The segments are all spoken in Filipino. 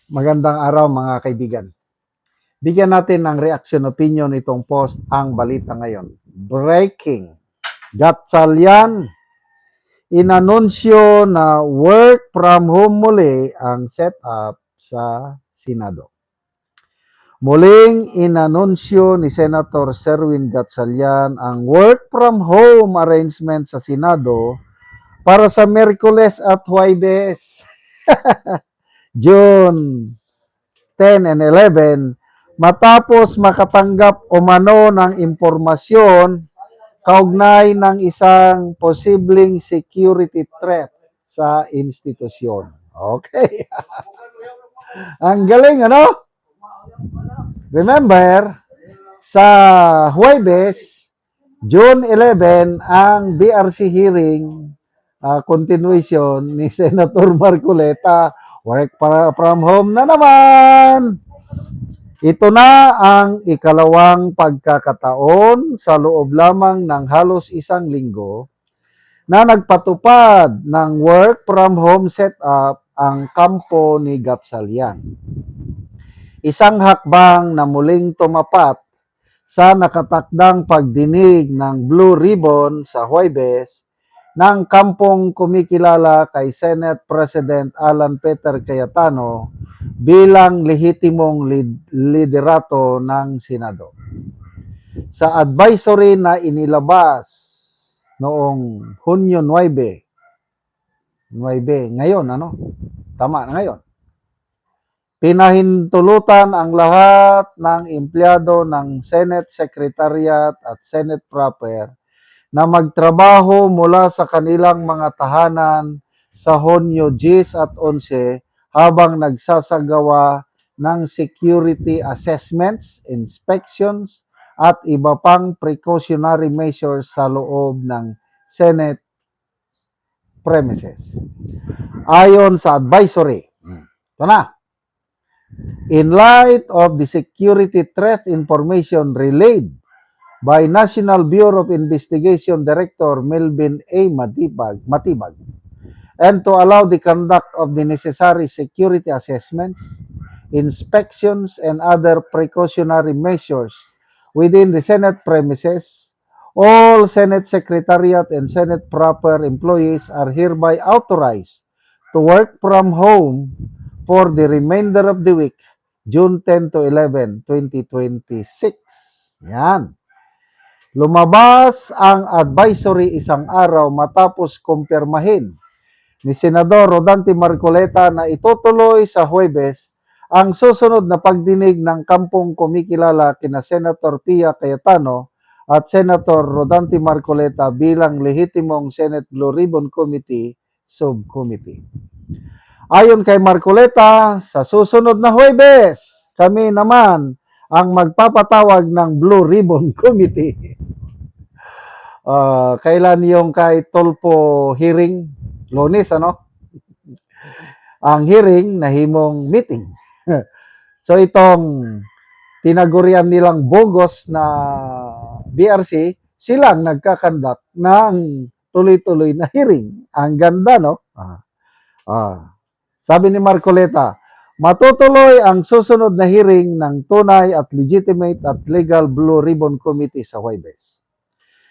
Magandang araw mga kaibigan. Bigyan natin ng reaction opinion itong post ang balita ngayon. Breaking. Gatchalian inanunsyo na work from home muli ang setup sa Senado. Muling inanunsyo ni Senator Sherwin Gatchalian ang work from home arrangement sa Senado para sa Miyerkules at Huwebes. June 10 and 11 matapos makatanggap umano ng impormasyon kaugnay ng isang posibleng security threat sa institusyon. Okay. Ang galing, ano? Remember, sa Huwebes, June 11, ang BRC hearing continuation ni Senator Marcoleta. Work from home na naman. Ito na ang ikalawang pagkakataon sa loob lamang ng halos isang linggo na nagpatupad ng work from home setup ang kampo ni Gatchalian. Isang hakbang na muling tumapat sa nakatakdang pagdinig ng Blue Ribbon sa Huwebes ng kampong kumikilala kay Senate President Alan Peter Cayetano bilang lehitimong liderato ng Senado. Sa advisory na inilabas noong Hunyo 9, ngayon, Tama na ngayon. Pinahintulutan ang lahat ng empleyado ng Senate Secretariat at Senate Proper na magtrabaho mula sa kanilang mga tahanan sa Hunyo 10 at 11 habang nagsasagawa ng security assessments, inspections, at iba pang precautionary measures sa loob ng Senate premises. Ayon sa advisory, ito na, in light of the security threat information relayed by National Bureau of Investigation Director Melvin A. Matibag, and to allow the conduct of the necessary security assessments, inspections, and other precautionary measures within the Senate premises, all Senate Secretariat and Senate proper employees are hereby authorized to work from home for the remainder of the week, June 10 to 11, 2026. Yan. Lumabas ang advisory isang araw matapos kumpirmahin ni Senador Rodante Marcoleta na itutuloy sa Huwebes ang susunod na pagdinig ng kampong kumikilala kina Senator Pia Cayetano at Senator Rodante Marcoleta bilang lehitimong Senate Blue Ribbon Committee Subcommittee. Ayon kay Marcoleta, sa susunod na Huwebes, kami naman ang magpapatawag ng Blue Ribbon Committee. Kailan yung kay Tolpo hearing? Lunes, Ang hearing nahimong meeting. So itong tinagurian nilang bogus na BRC, silang nagkakandak ng tuloy-tuloy na hearing. Ang ganda, no? Sabi ni Marcoleta, matutuloy ang susunod na hearing ng tunay at legitimate at legal Blue Ribbon Committee sa Huwebes.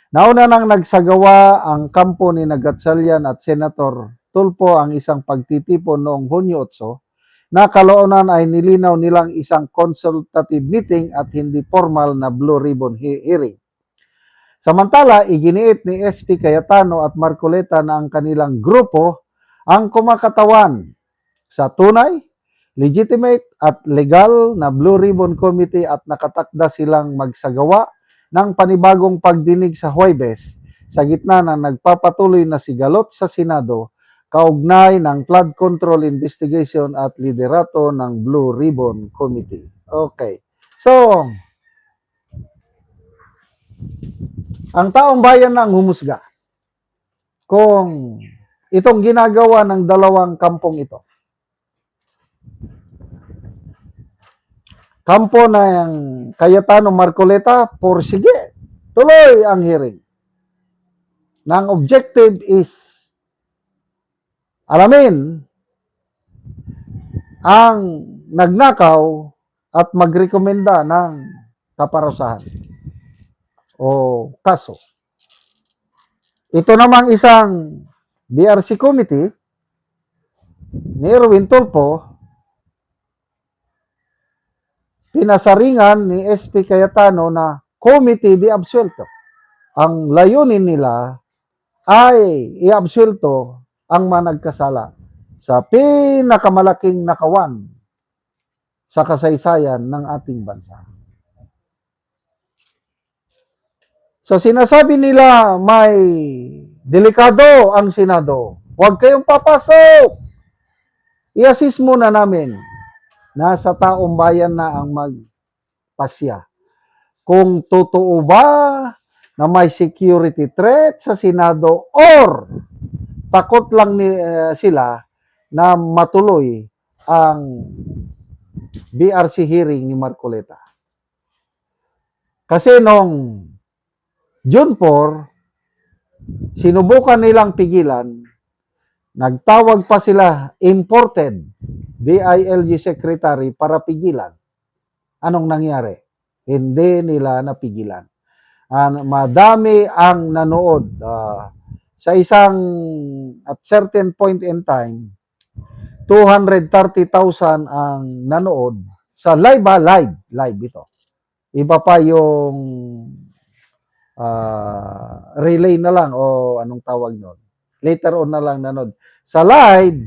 Nauna nang nagsagawa ang kampo ni Gatchalian at Senator Tulfo ang isang pagtitipon noong Hunyo 8 na kalaunan ay nilinaw nilang isang consultative meeting at hindi formal na Blue Ribbon hearing. Samantala, iginiit ni SP Cayetano at Marcoleta na ang kanilang grupo ang kumakatawan sa tunay, legitimate at legal na Blue Ribbon Committee at nakatakda silang magsagawa ng panibagong pagdinig sa Huwebes sa gitna ng nagpapatuloy na sigalot sa Senado kaugnay ng flood control investigation at liderato ng Blue Ribbon Committee. Okay. So, ang taong bayan na ang humusga kung itong ginagawa ng dalawang kampong ito. Kampo ng Cayetano Marcoleta, sige, tuloy ang hearing. Nang objective is alamin ang nagnakaw at magrekomenda ng kaparusahan o kaso. Ito namang isang BRC committee ni Erwin Tulfo, pinasaringan ni SP Cayetano na committee di absuelto. Ang layunin nila ay iabsuelto ang managkasala sa pinakamalaking nakawan sa kasaysayan ng ating bansa. So sinasabi nila may delikado ang Senado. Huwag kayong papasok. I-assist muna namin. Nasa taong bayan na ang magpasya. Kung totoo ba na may security threat sa Senado or takot lang sila na matuloy ang BRC hearing ni Marcoleta. Kasi nung June 4, sinubukan nilang pigilan, nagtawag pa sila imported DILG secretary para pigilan. Anong nangyari? Hindi nila napigilan. Madami ang nanood. Sa isang at certain point in time, 230,000 ang nanood sa live ito. Iba pa yung relay na lang o anong tawag nun. Later on na lang nanood. Sa live,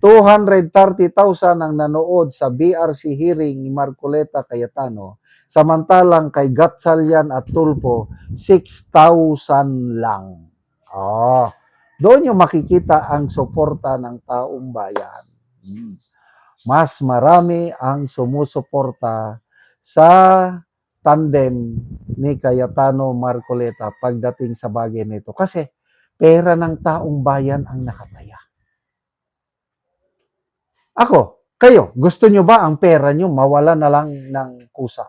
230,000 ang nanood sa BRC hearing ni Marcoleta Cayetano. Samantalang kay Gatchalian at Tulfo, 6,000 lang. Doon yung makikita ang suporta ng taong bayan. Mas marami ang sumusuporta sa tandem ni Cayetano Marcoleta pagdating sa bagay nito. Kasi pera ng taong bayan ang nakataya. Ako, kayo, gusto nyo ba ang pera nyo mawala na lang ng kusa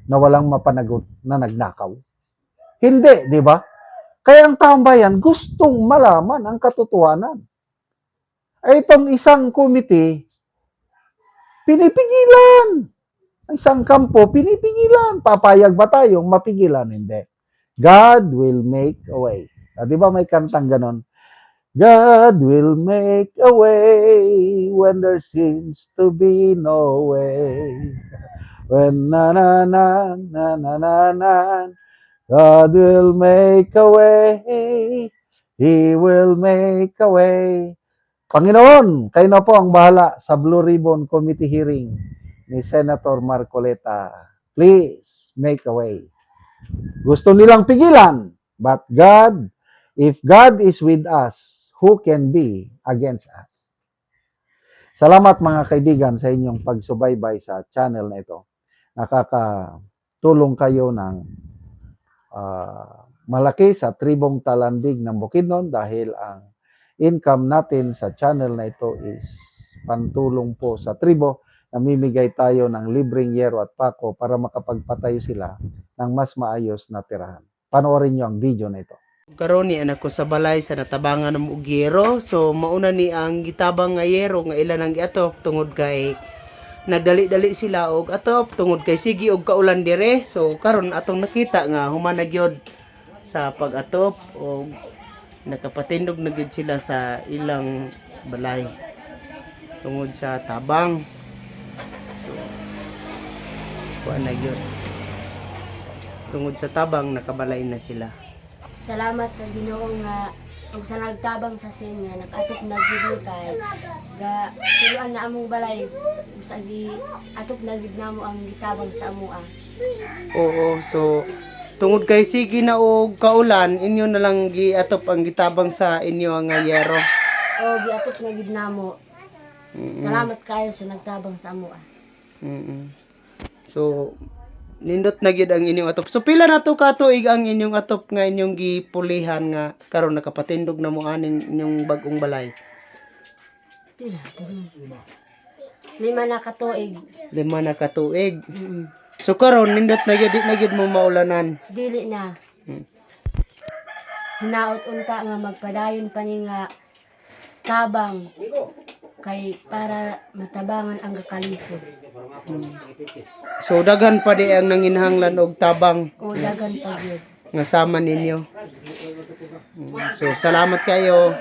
na walang mapanagot na nagnakaw? Hindi, di ba? Kaya ang taong bayan gustong malaman ang katotohanan. Ay itong isang committee, pinipigilan. Ang isang kampo, pinipigilan. Papayag ba tayong mapigilan? Hindi. God will make a way. Di ba may kantang ganon? God will make a way when there seems to be no way. When na na na na na na na, God will make a way. He will make a way. Panginoon, kayo na po ang bahala sa Blue Ribbon Committee hearing ni Senator Marcoleta. Please make a way. Gusto nilang pigilan, but God, if God is with us, who can be against us? Salamat mga kaibigan sa inyong pagsubaybay sa channel na ito. Nakakatulong kayo ng malaki sa tribong Talandig ng Bukidnon dahil ang income natin sa channel na ito is pantulong po sa tribo. Namimigay tayo ng libreng yero at pako para makapagpatayo sila ng mas maayos na tirahan. Panoorin nyo ang video na ito. Karon ni anak ko sa balay sa natabangan ng yero. So mauna ni ang gitabang nga yero nga ilan ang giatop tungod kay nagdali-dali sila og atop tungod kay sige og kaulan dire. So karon atong nakita nga humana gyud sa pag-atop og nakapatindog na gyud sila sa ilang balay tungod sa tabang. So kuan na gyud. Tungod sa tabang nakabalay na sila. Salamat sa Ginoo nga ug sa nagtabang sa sin nga nag-atop na gid ni kay ga tuloan na among balay sa gi atop na gid namo ang gitabang sa amoa. Oo, so tungod kay sige na og kaulan inyo na lang giatop ang gitabang sa inyo nga yero. O giatop na gid namo. Salamat kayo sa nagtabang sa amoa. So nindot na gyud ang inyong atop. So pila na to ka tuig ang inyong atop nga inyong gipulihan nga karon nakapatindog na mo aning inyong bag-ong balay? Pila? 5 na ka tuig. 5 na ka tuig. So karon nindot na gyud di na gyud mo maulanan. Dili na. Hinaot unta nga magpadayon pa ni nga tabang. kay para matabangan ang kakalisod. So daghan pa di ang nanginhanglan og tabang O dagan pa gyud. nga sama ninyo. So salamat kayo.